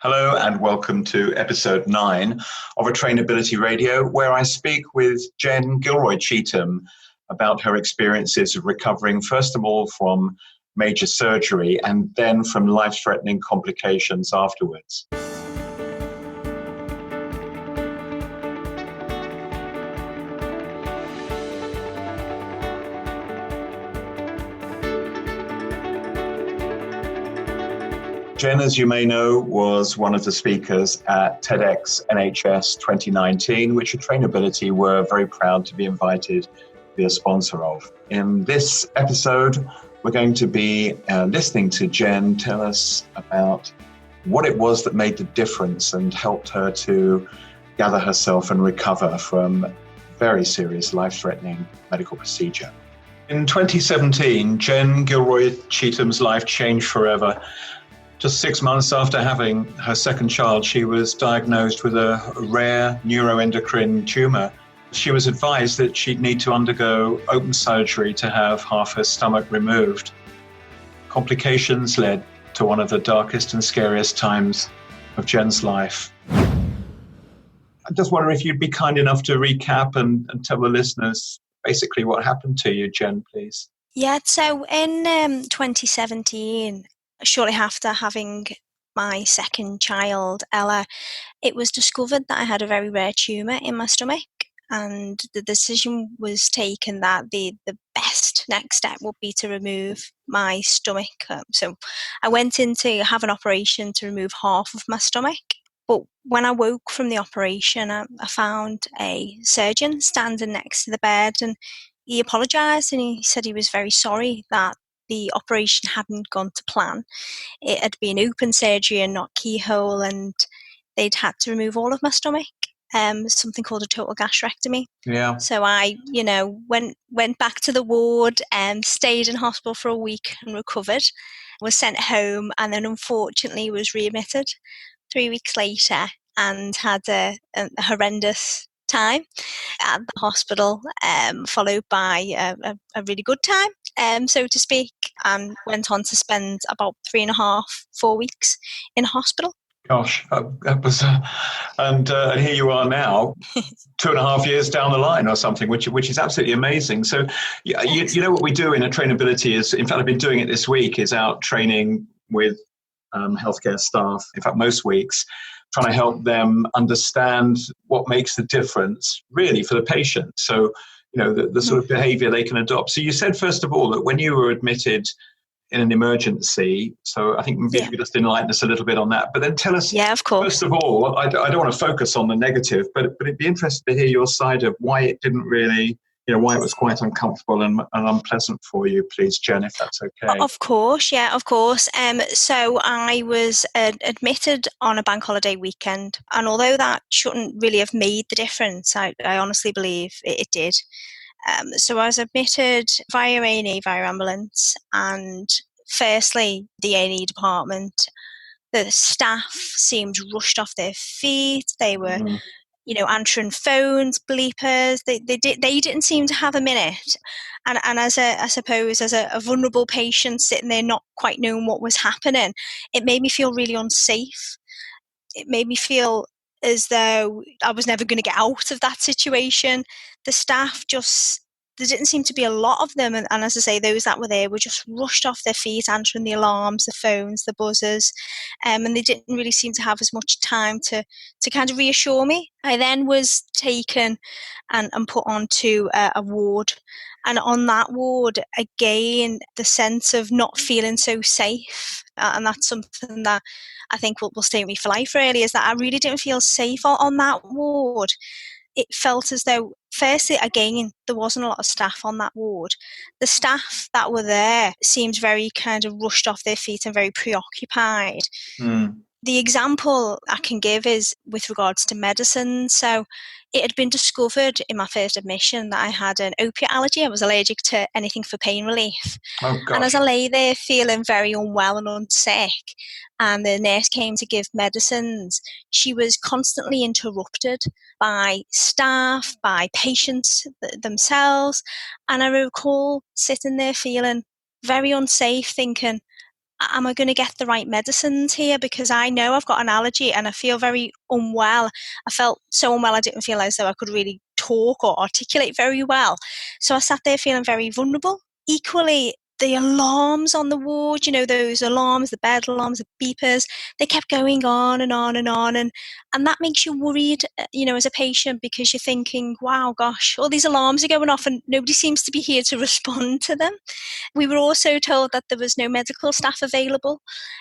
Hello and welcome to episode 9 of Atrainability Radio, where I speak with Jen Gilroy-Cheetham about her experiences of recovering, first of all, from major surgery and then from life-threatening complications afterwards. Jen, as you may know, was one of the speakers at TEDx NHS 2019, which Atrainability were very proud to be invited to be a sponsor of. In this episode, we're going to be listening to Jen tell us about what it was that made the difference and helped her to gather herself and recover from very serious life-threatening medical procedure. In 2017, Jen Gilroy-Cheetham's life changed forever. Just 6 months after having her second child, she was diagnosed with a rare neuroendocrine tumour. She was advised that she'd need to undergo open surgery to have half her stomach removed. Complications led to one of the darkest and scariest times of Jen's life. I just wonder if you'd be kind enough to recap and tell the listeners basically what happened to you, Jen, please. Yeah, so in 2017, shortly after having my second child, Ella, it was discovered that I had a very rare tumour in my stomach, and the decision was taken that the best next step would be to remove my stomach. So I went in to have an operation to remove half of my stomach. But when I woke from the operation, I found a surgeon standing next to the bed, and he apologised and he said he was very sorry that the operation hadn't gone to plan. It had been open surgery and not keyhole, and they'd had to remove all of my stomach, something called a total gastrectomy. Yeah. So I, went back to the ward, stayed in hospital for a week and recovered, was sent home, and then unfortunately was readmitted 3 weeks later and had a horrendous time at the hospital, followed by a really good time, so to speak, and went on to spend about 3.5-4 weeks in hospital. Gosh, that was, and here you are now, 2.5 years down the line or something, which is absolutely amazing. So, you know what we do in Atrainability is, in fact, I've been doing it this week, is out training with healthcare staff, in fact, most weeks, trying to help them understand what makes the difference really for the patient. So, the sort of behavior they can adopt. So you said, first of all, that when you were admitted in an emergency, so I think maybe you could just enlighten us a little bit on that. But then tell us, of course. First of all, I don't want to focus on the negative, but it'd be interesting to hear your side of why it didn't really, why it was quite uncomfortable and unpleasant for you, please, Jen, if that's okay. Of course, yeah, of course. So I was admitted on a bank holiday weekend, and although that shouldn't really have made the difference, I honestly believe it did. So I was admitted via A&E, via ambulance, and firstly, the A&E department, the staff seemed rushed off their feet. They were answering phones, bleepers. They didn't seem to have a minute. And as a vulnerable patient sitting there not quite knowing what was happening, it made me feel really unsafe. It made me feel as though I was never going to get out of that situation. The staff there didn't seem to be a lot of them. And as I say, those that were there were just rushed off their feet, answering the alarms, the phones, the buzzers. And they didn't really seem to have as much time to kind of reassure me. I then was taken and put onto a ward. And on that ward, again, the sense of not feeling so safe. And that's something that I think will stay with me for life, really, is that I really didn't feel safe on that ward. It felt as though, firstly, again, there wasn't a lot of staff on that ward. The staff that were there seemed very kind of rushed off their feet and very preoccupied. The example I can give is with regards to medicine. So it had been discovered in my first admission that I had an opiate allergy. I was allergic to anything for pain relief. Oh, gosh. And as I lay there feeling very unwell and unsick, and the nurse came to give medicines, she was constantly interrupted by staff, by patients themselves. And I recall sitting there feeling very unsafe, thinking, am I going to get the right medicines here? Because I know I've got an allergy and I feel very unwell. I felt so unwell, I didn't feel as though I could really talk or articulate very well. So I sat there feeling very vulnerable. Equally, the alarms on the ward, those alarms, the bed alarms, the beepers, they kept going on and on and on. And that makes you worried, as a patient, because you're thinking, wow, gosh, all these alarms are going off and nobody seems to be here to respond to them. We were also told that there was no medical staff available.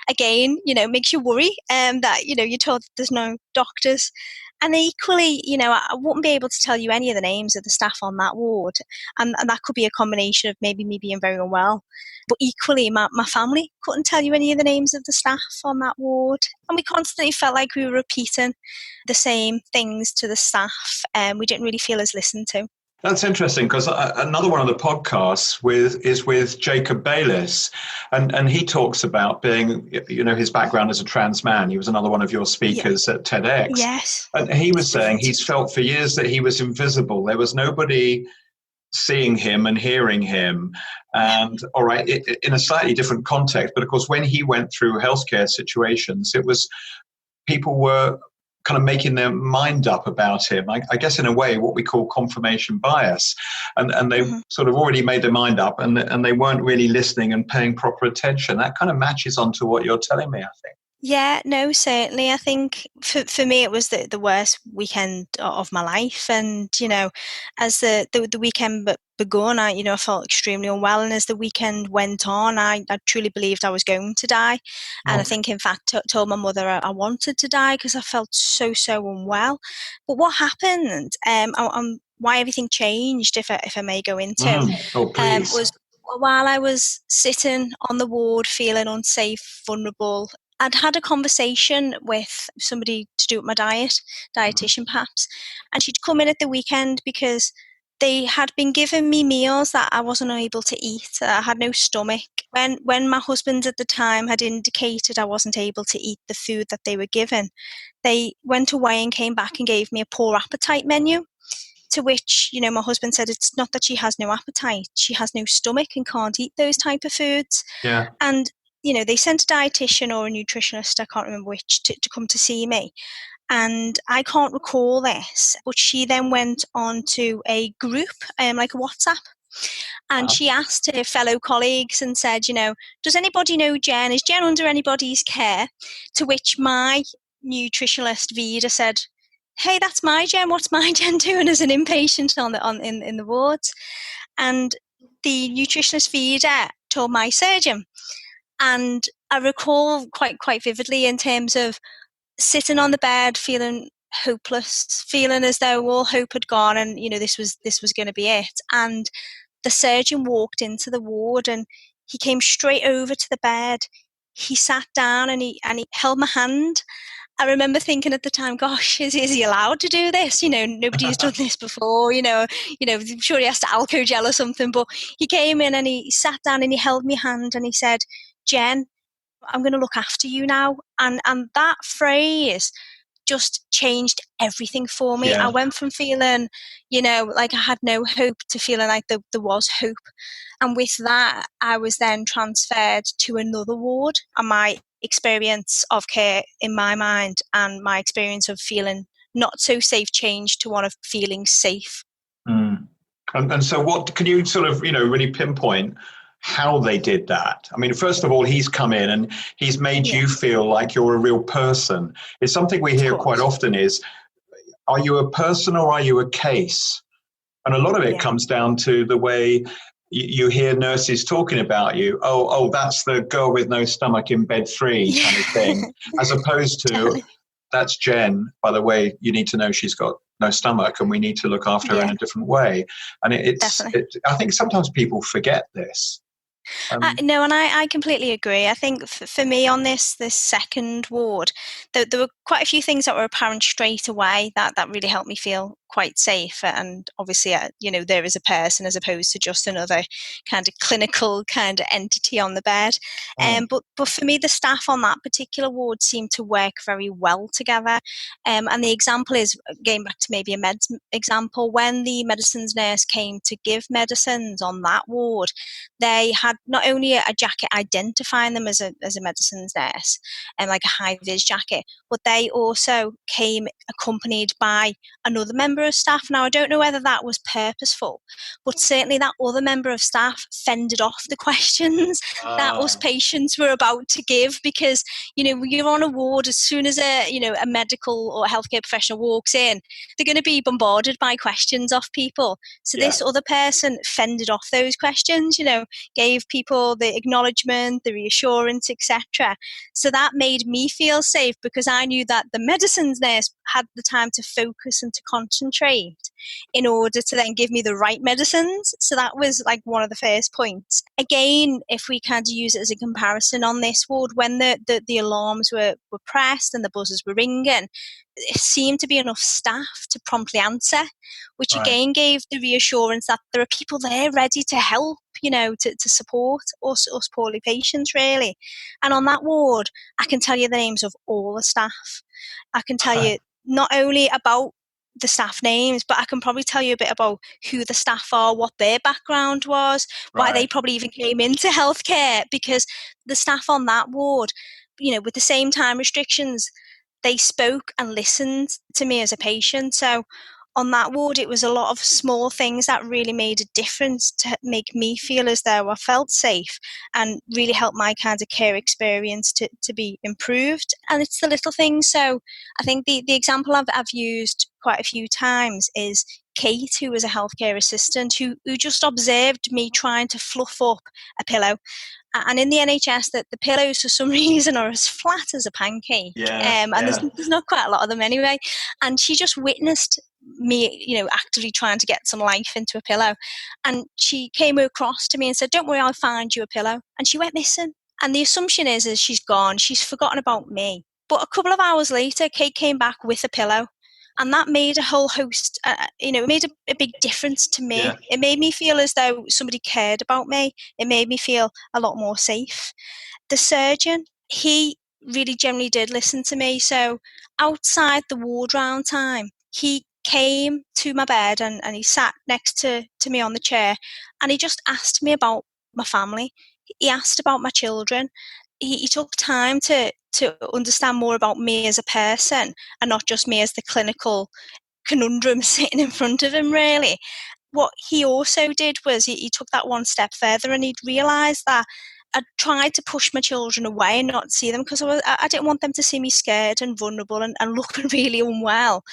Again, makes you worry, that, you're told that there's no doctors. And equally, I wouldn't be able to tell you any of the names of the staff on that ward. And that could be a combination of maybe me being very unwell. But equally, my family couldn't tell you any of the names of the staff on that ward. And we constantly felt like we were repeating the same things to the staff, and we didn't really feel as listened to. That's interesting, because another one of the podcasts is with Jacob Bayliss, and he talks about being, his background as a trans man. He was another one of your speakers at TEDx. Yes. And he was saying he's felt for years that he was invisible. There was nobody seeing him and hearing him. And all right, in a slightly different context, but of course, when he went through healthcare situations, it was people were kind of making their mind up about him. I guess in a way, what we call confirmation bias. And they sort of already made their mind up, and they weren't really listening and paying proper attention. That kind of matches onto what you're telling me, I think. Yeah, no, certainly. I think for me, it was the worst weekend of my life. And, as the weekend begun, I felt extremely unwell. And as the weekend went on, I truly believed I was going to die. And I think, in fact, told my mother I wanted to die because I felt so unwell. But what happened, why everything changed, if I may go into, was while I was sitting on the ward feeling unsafe, vulnerable, I'd had a conversation with somebody to do with my dietitian perhaps, and she'd come in at the weekend because they had been giving me meals that I wasn't able to eat. I had no stomach. When my husband at the time had indicated I wasn't able to eat the food that they were given, they went away and came back and gave me a poor appetite menu. To which, my husband said, it's not that she has no appetite, she has no stomach and can't eat those type of foods. Yeah. And they sent a dietitian or a nutritionist, I can't remember which, to come to see me. And I can't recall this, but she then went on to a group, like a WhatsApp. And she asked her fellow colleagues and said, does anybody know Jen? Is Jen under anybody's care? To which my nutritionist, Vida, said, hey, that's my Jen. What's my Jen doing as an inpatient in the wards? And the nutritionist, Vida, told my surgeon. And I recall quite vividly in terms of sitting on the bed, feeling hopeless, feeling as though all hope had gone, and this was going to be it. And the surgeon walked into the ward, and he came straight over to the bed. He sat down and he held my hand. I remember thinking at the time, gosh, is he allowed to do this? Nobody's done this before, I'm sure he has to alcohol or something. But he came in and he sat down and he held my hand and he said, Jen, I'm going to look after you now. And that phrase just changed everything for me. Yeah. I went from feeling, like I had no hope to feeling like there was hope. And with that, I was then transferred to another ward. And my experience of care in my mind and my experience of feeling not so safe changed to one of feeling safe. And so what can you sort of, really pinpoint how they did that? I mean, first of all, he's come in and he's made you feel like you're a real person. It's something we hear quite often is, are you a person or are you a case? And a lot of it comes down to the way you hear nurses talking about you. Oh, that's the girl with no stomach in bed 3 kind of thing, as opposed to, that's Jen, by the way, you need to know she's got no stomach and we need to look after her in a different way. And I think sometimes people forget this. No, and I completely agree. I think for me on this second ward, there were quite a few things that were apparent straight away that really helped me feel quite safe. And obviously, there is a person as opposed to just another kind of clinical kind of entity on the bed. But for me, the staff on that particular ward seemed to work very well together. And the example is, going back to maybe a meds example, when the medicines nurse came to give medicines on that ward, they had not only a jacket identifying them as a medicines nurse, and like a high-vis jacket, but they also came accompanied by another member of staff. Now, I don't know whether that was purposeful, but certainly that other member of staff fended off the questions that us patients were about to give, because, you're on a ward, as soon as a medical or healthcare professional walks in, they're going to be bombarded by questions off people. So this other person fended off those questions, gave people the acknowledgement, the reassurance, etc. So that made me feel safe, because I knew that the medicines nurse had the time to focus and to concentrate in order to then give me the right medicines. So that was like one of the first points. Again, if we kind of use it as a comparison on this ward, when the alarms were pressed and the buzzers were ringing, it seemed to be enough staff to promptly answer, which again gave the reassurance that there are people there ready to help, to support us poorly patients, really. And on that ward, I can tell you the names of all the staff. I can tell you not only about the staff names, but I can probably tell you a bit about who the staff are, what their background was, why they probably even came into healthcare, because the staff on that ward, with the same time restrictions, they spoke and listened to me as a patient. So on that ward, it was a lot of small things that really made a difference to make me feel as though I felt safe, and really helped my kind of care experience to be improved. And it's the little things. So I think the example I've used quite a few times is Kate, who was a healthcare assistant, who just observed me trying to fluff up a pillow. And in the NHS, that the pillows for some reason are as flat as a pancake. And there's not quite a lot of them anyway. And she just witnessed me, actively trying to get some life into a pillow. And she came across to me and said, "Don't worry, I'll find you a pillow." And she went missing. And the assumption is she's gone. She's forgotten about me. But a couple of hours later, Kate came back with a pillow. And that made a whole host, it made a big difference to me. Yeah. It made me feel as though somebody cared about me. It made me feel a lot more safe. The surgeon, he really generally did listen to me. So outside the ward round time, he came to my bed and he sat next to me on the chair, and he just asked me about my family. He asked about my children. He took time to understand more about me as a person, and not just me as the clinical conundrum sitting in front of him, really. What he also did was he took that one step further, and he'd realised that I tried to push my children away and not see them, because I didn't want them to see me scared and vulnerable and looking really unwell.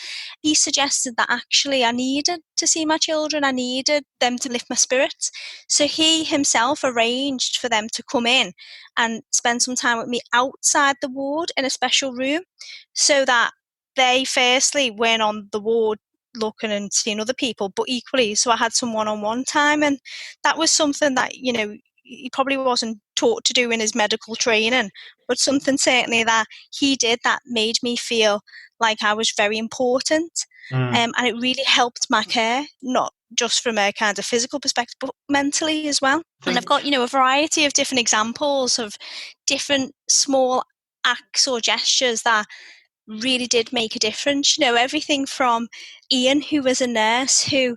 He suggested that actually I needed to see my children. I needed them to lift my spirits. So he himself arranged for them to come in and spend some time with me outside the ward in a special room, so that they firstly weren't on the ward looking and seeing other people, but equally, so I had some one-on-one time. And that was something that, he probably wasn't taught to do in his medical training, but something certainly that he did that made me feel like I was very important. And it really helped my care, not just from a kind of physical perspective, but mentally as well. And I've got, a variety of different examples of different small acts or gestures that really did make a difference. Everything from Ian, who was a nurse, who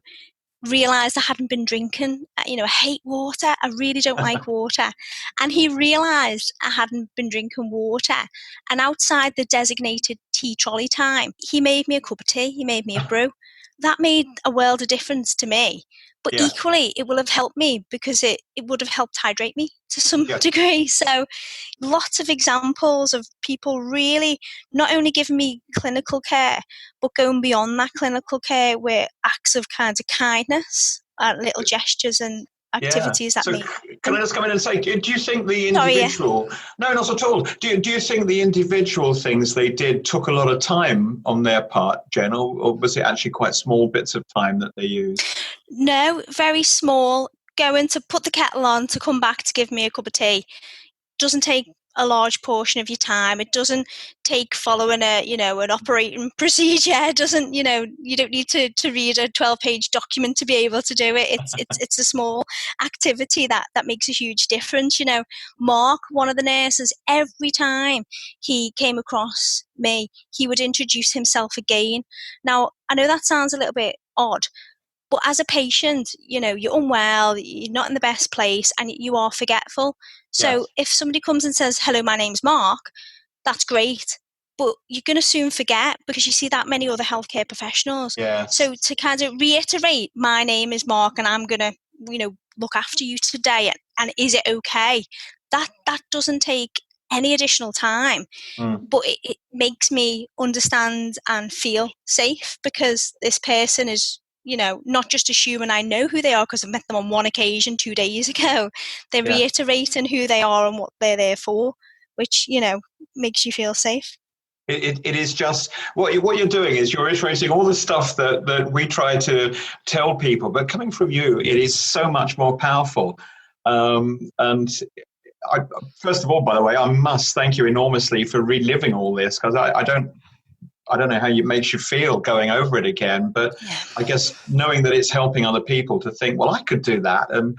realised I hadn't been drinking. I hate water. I really don't like water. And he realised I hadn't been drinking water. And outside the designated tea trolley time, he made me a cup of tea. He made me a brew. That made a world of difference to me. But equally, it will have helped me, because it would have helped hydrate me to some degree. So lots of examples of people really not only giving me clinical care, but going beyond that clinical care with acts of kind of kindness, little gestures and activities that make. Can I just come in and say, do you think the individual... No, not at all. Do you think the individual things they did took a lot of time on their part, Jen, or was it actually quite small bits of time that they used? No, very small. Going to put the kettle on to come back to give me a cup of tea doesn't take a large portion of your time. It doesn't take following an operating procedure. It doesn't, you don't need to read a 12-page document to be able to do it. It's a small activity that makes a huge difference. Mark, one of the nurses, every time he came across me, he would introduce himself again. Now, I know that sounds a little bit odd, but as a patient, you're unwell, you're not in the best place, and you are forgetful. So Yes. if somebody comes and says, hello, my name's Mark, that's great. But you're going to soon forget because you see that many other healthcare professionals. Yes. So to kind of reiterate, my name is Mark and I'm going to, look after you today. And is it okay? That doesn't take any additional time. But it makes me understand and feel safe because this person is, not just assuming I know who they are because I met them on one occasion 2 days ago. They're reiterating who they are and what they're there for, which, makes you feel safe. It is just what you're doing is you're iterating all the stuff that we try to tell people, but coming from you, it is so much more powerful. And first of all, by the way, I must thank you enormously for reliving all this because I don't know how it makes you feel going over it again, but I guess knowing that it's helping other people to think, well, I could do that, and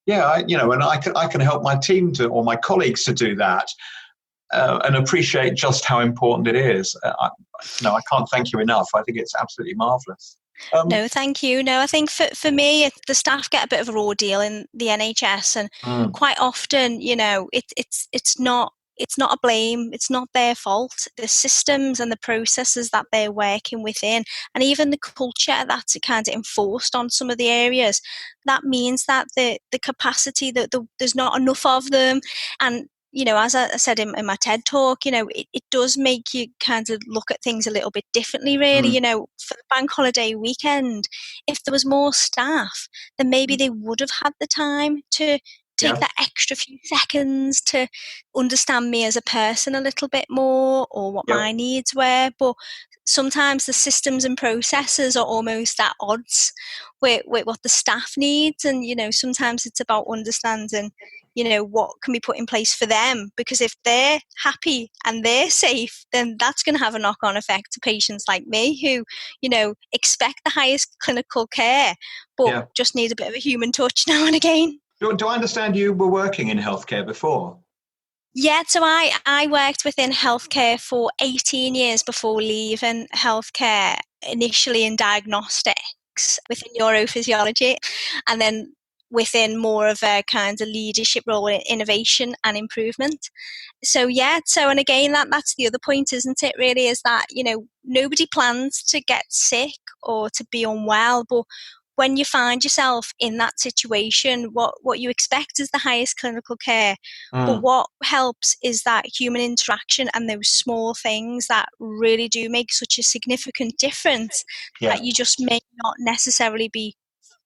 and I can help my team or my colleagues to do that. And appreciate just how important it is. I can't thank you enough. I think it's absolutely marvellous. No, thank you. No, I think for me, the staff get a bit of a ordeal in the NHS, and quite often, it's not a blame. It's not their fault. The systems and the processes that they're working within, and even the culture that's kind of enforced on some of the areas, that means that the capacity that there's not enough of them, and as I said in my TED talk, it does make you kind of look at things a little bit differently, really. For the bank holiday weekend, if there was more staff, then maybe they would have had the time to take that extra few seconds to understand me as a person a little bit more or what my needs were. But sometimes the systems and processes are almost at odds with what the staff needs. And, sometimes it's about understanding what can be put in place for them, because if they're happy and they're safe, then that's going to have a knock-on effect to patients like me who, expect the highest clinical care, but just need a bit of a human touch now and again. Do I understand you were working in healthcare before? Yeah, so I worked within healthcare for 18 years before leaving healthcare, initially in diagnostics within neurophysiology, and then within more of a kind of leadership role in innovation and improvement. So and again, that's the other point, isn't it, really, is that, nobody plans to get sick or to be unwell, but when you find yourself in that situation, what you expect is the highest clinical care. But what helps is that human interaction and those small things that really do make such a significant difference that you just may not necessarily be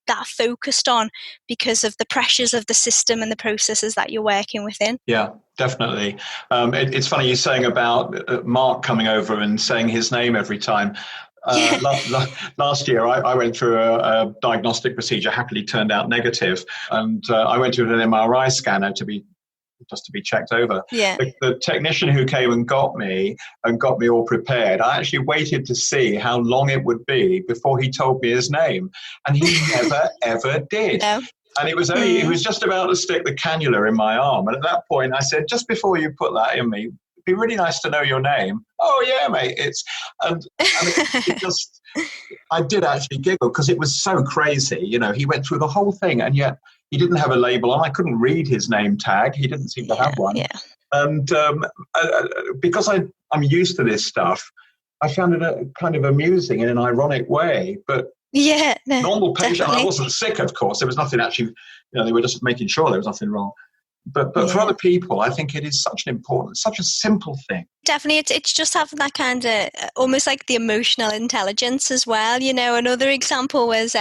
that focused on because of the pressures of the system and the processes that you're working within. Yeah, definitely. It's funny you're saying about Mark coming over and saying his name every time. Last year, I went through a diagnostic procedure, happily turned out negative, and I went to an MRI scanner to be checked over. Yeah. The technician who came and got me all prepared, I actually waited to see how long it would be before he told me his name, and he never ever did. No. And it was just about to stick the cannula in my arm, and at that point I said, just before you put that in me, it'd be really nice to know your name. Oh yeah, mate. It just, I did actually giggle because it was so crazy. He went through the whole thing, and yet he didn't have a label on. I couldn't read his name tag. He didn't seem to have one. Yeah. And because I'm used to this stuff, I found it kind of amusing in an ironic way. But normal patient, definitely. I wasn't sick, of course. There was nothing actually, they were just making sure there was nothing wrong. But for other people, I think it is such a simple thing. Definitely, it's just having that kind of almost like the emotional intelligence as well. Another example was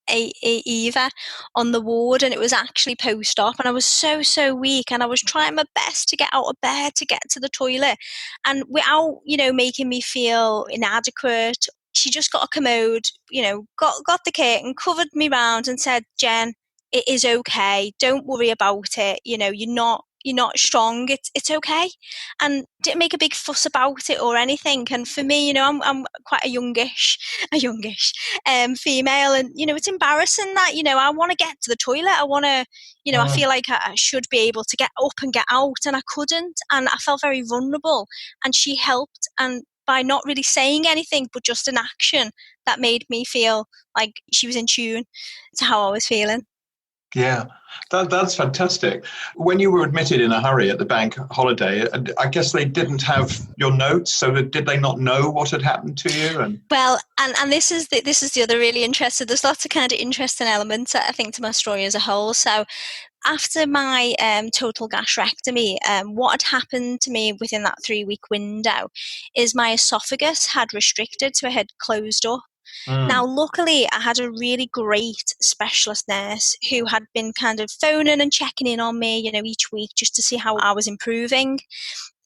Eva on the ward, and it was actually post-op, and I was so weak, and I was trying my best to get out of bed to get to the toilet, and without making me feel inadequate, she just got a commode, got the curtain, covered me round, and said, "Jen, it is okay. Don't worry about it. You're not you're not strong, it's okay. And didn't make a big fuss about it or anything. And for me, I'm quite a youngish female, and it's embarrassing that I want to get to the toilet. I want to, I feel like I should be able to get up and get out, and I couldn't, and I felt very vulnerable. And she helped, and by not really saying anything, but just an action that made me feel like she was in tune to how I was feeling. Yeah, that's fantastic. When you were admitted in a hurry at the bank holiday, I guess they didn't have your notes, so did they not know what had happened to you? Well, and this is the other really interesting. There's lots of kind of interesting elements, I think, to my story as a whole. So after my total gastrectomy, what had happened to me within that 3-week window is my esophagus had restricted, so it had closed up. Now, luckily, I had a really great specialist nurse who had been kind of phoning and checking in on me, each week just to see how I was improving.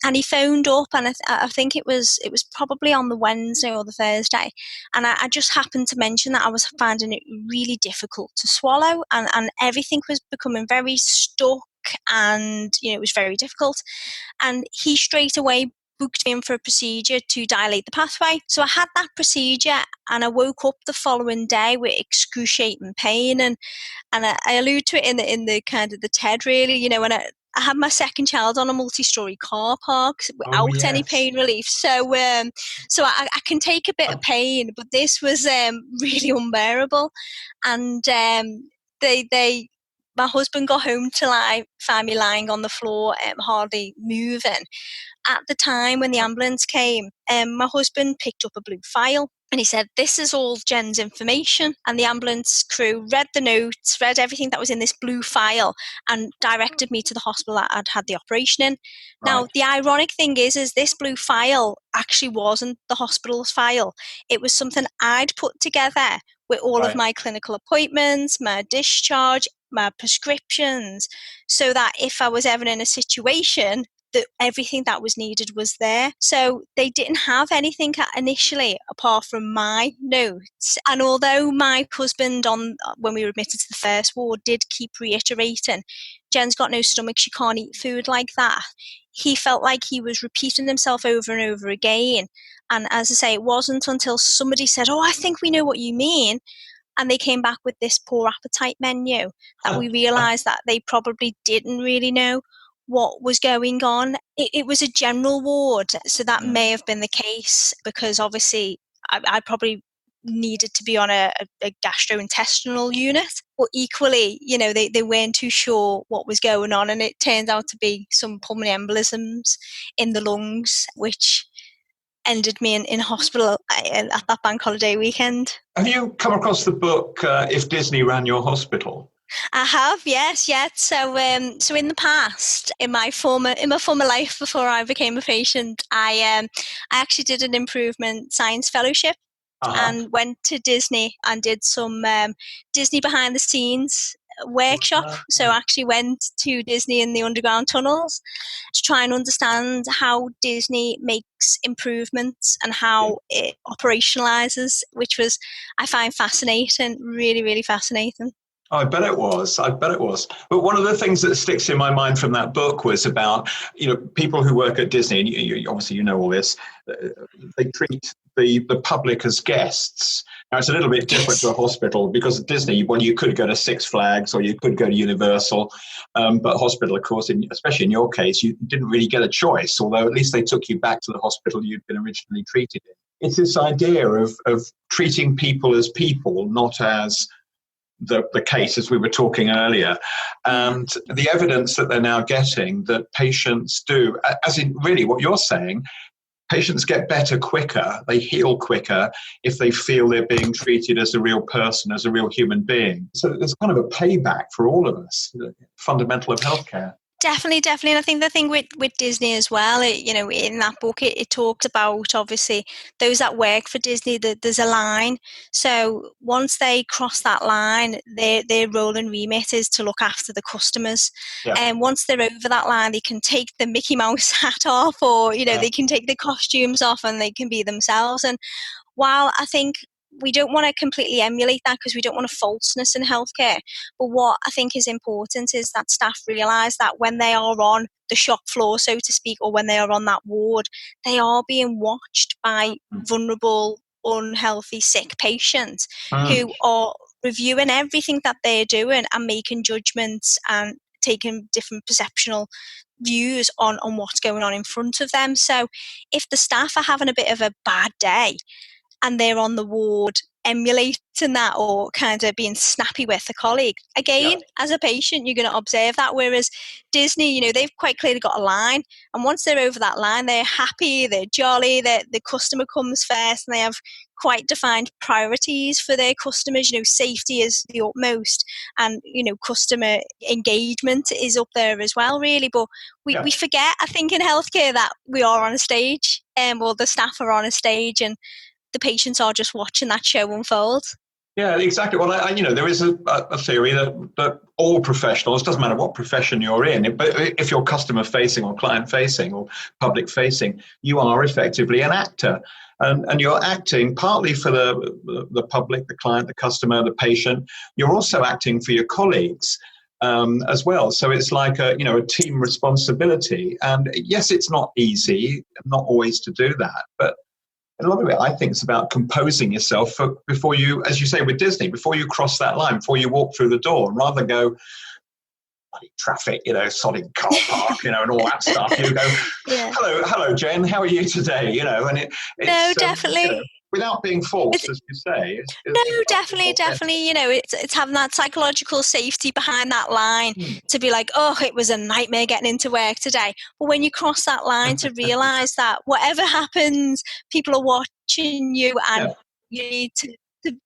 And he phoned up, and I think it was probably on the Wednesday or the Thursday, and I just happened to mention that I was finding it really difficult to swallow, and everything was becoming very stuck, and it was very difficult. And he straight away booked me in for a procedure to dilate the pathway. So I had that procedure, and I woke up the following day with excruciating pain, and I allude to it in the kind of the TED, really, when I had my second child on a multi-story car park without any pain relief. So I can take a bit of pain, but this was really unbearable. And my husband got home to find me lying on the floor, hardly moving. At the time when the ambulance came, my husband picked up a blue file, and he said, "This is all Jen's information." And the ambulance crew read the notes, read everything that was in this blue file, and directed me to the hospital that I'd had the operation in. Right. Now, the ironic thing is this blue file actually wasn't the hospital's file. It was something I'd put together with all of my clinical appointments, my discharge, my prescriptions, so that if I was ever in a situation, that everything that was needed was there. So they didn't have anything initially apart from my notes. And although my husband, when we were admitted to the first ward, did keep reiterating, "Jen's got no stomach, she can't eat food like that," he felt like he was repeating himself over and over again. And as I say, it wasn't until somebody said, "Oh, I think we know what you mean," and they came back with this poor appetite menu, that we realised that they probably didn't really know what was going on. It was a general ward, so that may have been the case, because obviously I probably needed to be on a gastrointestinal unit, but equally, they weren't too sure what was going on, and it turned out to be some pulmonary embolisms in the lungs, which ended me in hospital at that bank holiday weekend. Have you come across the book If Disney Ran Your Hospital? I have, yes. So in the past, in my former life before I became a patient, I actually did an improvement science fellowship and went to Disney and did some Disney behind the scenes workshop. So I actually went to Disney in the underground tunnels to try and understand how Disney makes improvements and how it operationalizes, which was, I find, fascinating, really, really fascinating. I bet it was. But one of the things that sticks in my mind from that book was about, people who work at Disney, and you obviously know all this, they treat the public as guests. Now, it's a little bit different to a hospital, because at Disney, well, you could go to Six Flags or you could go to Universal, but hospital, of course, especially in your case, you didn't really get a choice, although at least they took you back to the hospital you'd been originally treated in. It's this idea of treating people as people, not as the case, as we were talking earlier, and the evidence that they're now getting that patients do, as in really what you're saying, patients get better quicker, they heal quicker if they feel they're being treated as a real person, as a real human being. So there's kind of a payback for all of us, fundamental of healthcare. Definitely. And I think the thing with Disney as well, in that book, it talks about, obviously, those that work for Disney, there's a line. So once they cross that line, their role and remit is to look after the customers. And once they're over that line, they can take the Mickey Mouse hat off, or, they can take the costumes off and they can be themselves. And while I think we don't want to completely emulate that because we don't want a falseness in healthcare. But what I think is important is that staff realise that when they are on the shop floor, so to speak, or when they are on that ward, they are being watched by vulnerable, unhealthy, sick patients who are reviewing everything that they're doing and making judgments and taking different perceptual views on what's going on in front of them. So if the staff are having a bit of a bad day and they're on the ward emulating that or kind of being snappy with a colleague, again, as a patient, you're going to observe that. Whereas Disney, they've quite clearly got a line. And once they're over that line, they're happy, they're jolly, the customer comes first, and they have quite defined priorities for their customers. Safety is the utmost, and, customer engagement is up there as well, really. But we forget, I think, in healthcare that we are on a stage, or the staff are on a stage, and the patients are just watching that show unfold. Yeah, exactly. Well, there is a theory that all professionals, doesn't matter what profession you're in, but if you're customer facing or client facing or public facing, you are effectively an actor. And you're acting partly for the public, the client, the customer, the patient. You're also acting for your colleagues as well. So it's like a team responsibility. And yes, it's not easy, not always to do that, but a lot of it, I think, is about composing yourself before you, as you say with Disney, before you cross that line, before you walk through the door, and rather than go, bloody traffic, solid car park, and all that stuff. You go, hello, Jen, how are you today? And it's no, definitely. Without being false, as you say. Definitely. It's having that psychological safety behind that line to be like, oh, it was a nightmare getting into work today. But when you cross that line, to realise that whatever happens, people are watching you, and you need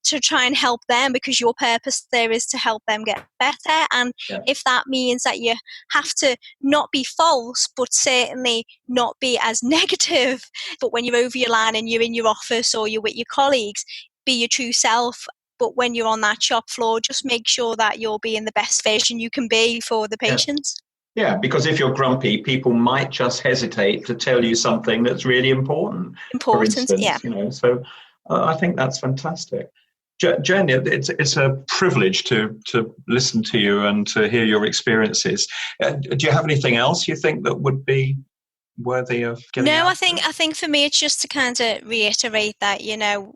to try and help them, because your purpose there is to help them get better. And if that means that you have to not be false, but certainly not be as negative, but when you're over your line and you're in your office or you're with your colleagues, be your true self. But when you're on that shop floor, just make sure that you're being the best version you can be for the patients. Yeah, because if you're grumpy, people might just hesitate to tell you something that's really important. For instance, so I think that's fantastic. Jen, it's a privilege to listen to you and to hear your experiences. Do you have anything else you think that would be worthy of getting out? I think for me it's just to kind of reiterate that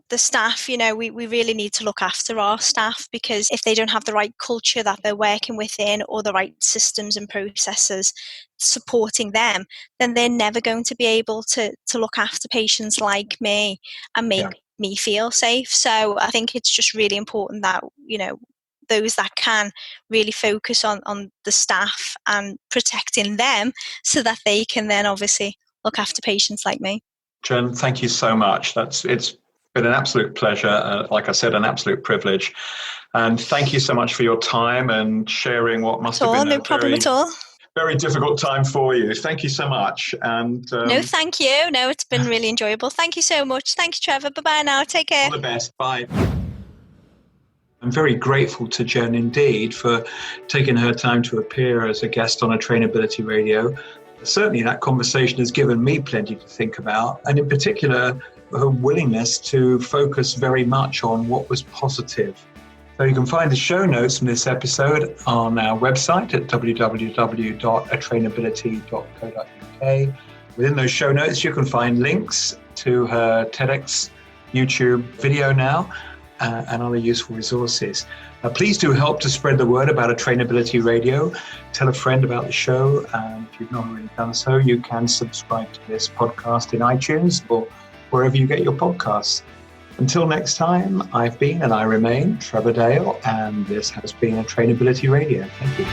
the staff, we really need to look after our staff, because if they don't have the right culture that they're working within, or the right systems and processes supporting them, then they're never going to be able to look after patients like me and make me feel safe. So I think it's just really important that those that can really focus on the staff and protecting them, so that they can then obviously look after patients like me. Jen, thank you so much. It's been an absolute pleasure. Like I said, an absolute privilege. And thank you so much for your time and sharing what must have been no problem at all. Very difficult time for you. Thank you so much. And no, thank you. No, it's been really enjoyable. Thank you so much. Thank you, Trevor. Bye-bye now. Take care. All the best. Bye. I'm very grateful to Jen indeed for taking her time to appear as a guest on Atrainability Radio. Certainly that conversation has given me plenty to think about, and in particular, her willingness to focus very much on what was positive. So you can find the show notes from this episode on our website at www.atrainability.co.uk. Within those show notes, you can find links to her TEDx YouTube video now and other useful resources. Please do help to spread the word about Atrainability Radio. Tell a friend about the show. And if you've not already done so, you can subscribe to this podcast in iTunes or wherever you get your podcasts. Until next time, I've been and I remain Trevor Dale, and this has been Atrainability Radio. Thank you.